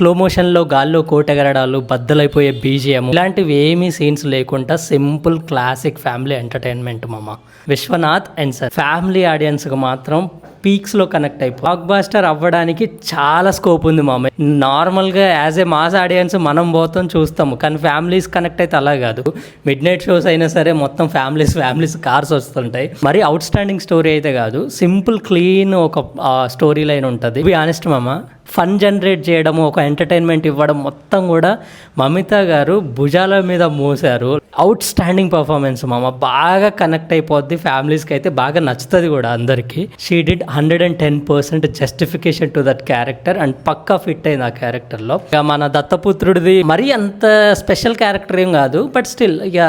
Slow మోషన్లో గాల్లో కోటెగరడాలు, బద్దలైపోయే BGM ఇలాంటివి ఏమీ సీన్స్ లేకుండా సింపుల్ క్లాసిక్ ఫ్యామిలీ ఎంటర్టైన్మెంట్ మామ. విశ్వనాథ్ అండ్ సార్ ఫ్యామిలీ ఆడియన్స్కి మాత్రం పీక్స్లో కనెక్ట్ అయిపో బ్లాక్ బాస్టర్ అవ్వడానికి చాలా స్కోప్ ఉంది మామ. నార్మల్గా యాజ్ ఏ మాస్ ఆడియన్స్ మనం పోతాం చూస్తాము, కానీ ఫ్యామిలీస్ కనెక్ట్ అయితే అలా కాదు. మిడ్ నైట్ షోస్ అయినా సరే మొత్తం ఫ్యామిలీస్ కార్స్ వస్తుంటాయి. మరి అవుట్ స్టాండింగ్ స్టోరీ అయితే కాదు, సింపుల్ క్లీన్ ఒక స్టోరీ లైన్ ఉంటుంది. బి ఆనెస్ట్ మామ, ఫన్ జనరేట్ చేయడము, ఒక ఎంటర్టైన్మెంట్ ఇవ్వడం మొత్తం కూడా మమిత గారు భుజాల మీద మోసారు. అవుట్ స్టాండింగ్ పర్ఫార్మెన్స్ మామ, బాగా కనెక్ట్ అయిపోద్ది. ఫ్యామిలీస్కి అయితే బాగా నచ్చుతుంది కూడా అందరికీ. She did 110% justification to that character and పక్కా ఫిట్ అయింది ఆ క్యారెక్టర్లో. ఇక మన దత్తపుత్రుడిది మరీ అంత స్పెషల్ క్యారెక్టర్ ఏం కాదు, బట్ స్టిల్ ఇక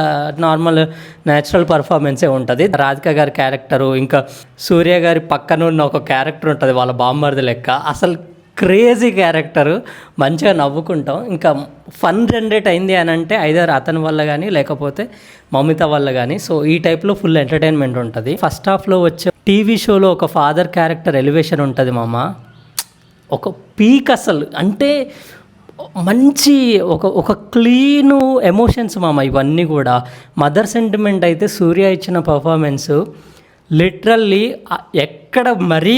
నార్మల్ న్యాచురల్ పర్ఫార్మెన్సే ఉంటుంది. రాధిక గారి క్యారెక్టరు, ఇంకా సూర్య గారి పక్కన ఉన్న ఒక క్యారెక్టర్ ఉంటుంది వాళ్ళ బామ్మర్ది లెక్క, అసలు క్రేజీ క్యారెక్టరు. మంచిగా నవ్వుకుంటాం. ఇంకా ఫన్ జనరేట్ అయింది అని అంటే ఐదర్ అతని వల్ల కానీ లేకపోతే మమిత వల్ల కానీ. సో ఈ టైప్లో ఫుల్ ఎంటర్టైన్మెంట్ ఉంటుంది. ఫస్ట్ హాఫ్లో వచ్చే టీవీ షోలో ఒక ఫాదర్ క్యారెక్టర్ ఎలివేషన్ ఉంటుంది మామ, ఒక పీక్ అసలు. అంటే మంచి ఒక క్లీను ఎమోషన్స్ మామ ఇవన్నీ కూడా. మదర్ సెంటిమెంట్ అయితే సూర్య ఇచ్చిన పర్ఫార్మెన్సు లిటరల్లీ ఎక్కడ మరీ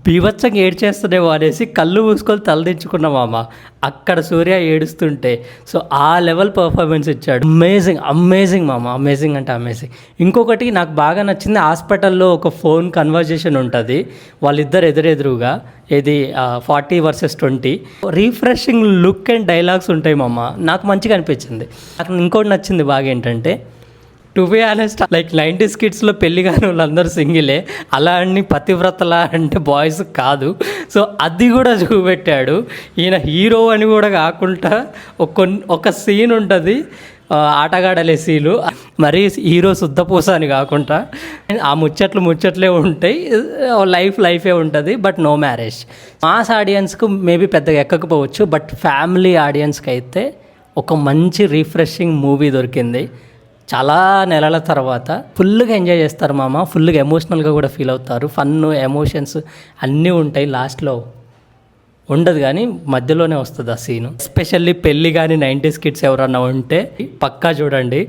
బీభత్సంగా ఏడ్చేస్తుందేమో అనేసి కళ్ళు మూసుకొని తలదించుకున్న మామ అక్కడ సూర్య ఏడుస్తుంటే. సో ఆ లెవెల్ పర్ఫార్మెన్స్ ఇచ్చాడు. అమేజింగ్ మామ, అమేజింగ్ అంటే అమేజింగ్. ఇంకొకటి నాకు బాగా నచ్చింది, హాస్పిటల్లో ఒక ఫోన్ కన్వర్జేషన్ ఉంటుంది వాళ్ళిద్దరు ఎదురుగా, ఇది 40 vs 20. Refreshing look and dialogues ఉంటాయి మామ, నాకు మంచిగా అనిపించింది. నాకు ఇంకోటి నచ్చింది బాగా ఏంటంటే, to be honest like 90s కిడ్స్లో పెళ్లి కాని వాళ్ళందరూ సింగిలే, అలా అని పతివ్రతలా అంటే బాయ్స్ కాదు. సో అది కూడా చూపెట్టాడు. ఈయన హీరో అని కూడా కాకుండా ఒక సీన్ ఉంటుంది, ఆటగాడలే సీలు, మరీ హీరో శుద్ధపూస అని కాకుండా ఆ ముచ్చట్లే ఉంటాయి. లైఫే ఉంటుంది, బట్ నో మ్యారేజ్. మాస్ ఆడియన్స్కు మేబీ పెద్దగా ఎక్కకపోవచ్చు, బట్ ఫ్యామిలీ ఆడియన్స్కి అయితే ఒక మంచి రిఫ్రెషింగ్ మూవీ దొరికింది. చాలా నెలల తర్వాత ఫుల్గా ఎంజాయ్ చేస్తారు మామ, ఫుల్గా ఎమోషనల్గా కూడా ఫీల్ అవుతారు. ఫన్, ఎమోషన్స్ అన్నీ ఉంటాయి. లాస్ట్లో ఉండదు కానీ మధ్యలోనే వస్తుంది ఆ సీను. ఎస్పెషల్లీ పెళ్ళి కానీ 90s కిడ్స్ ఎవరన్నా ఉంటే పక్కా చూడండి.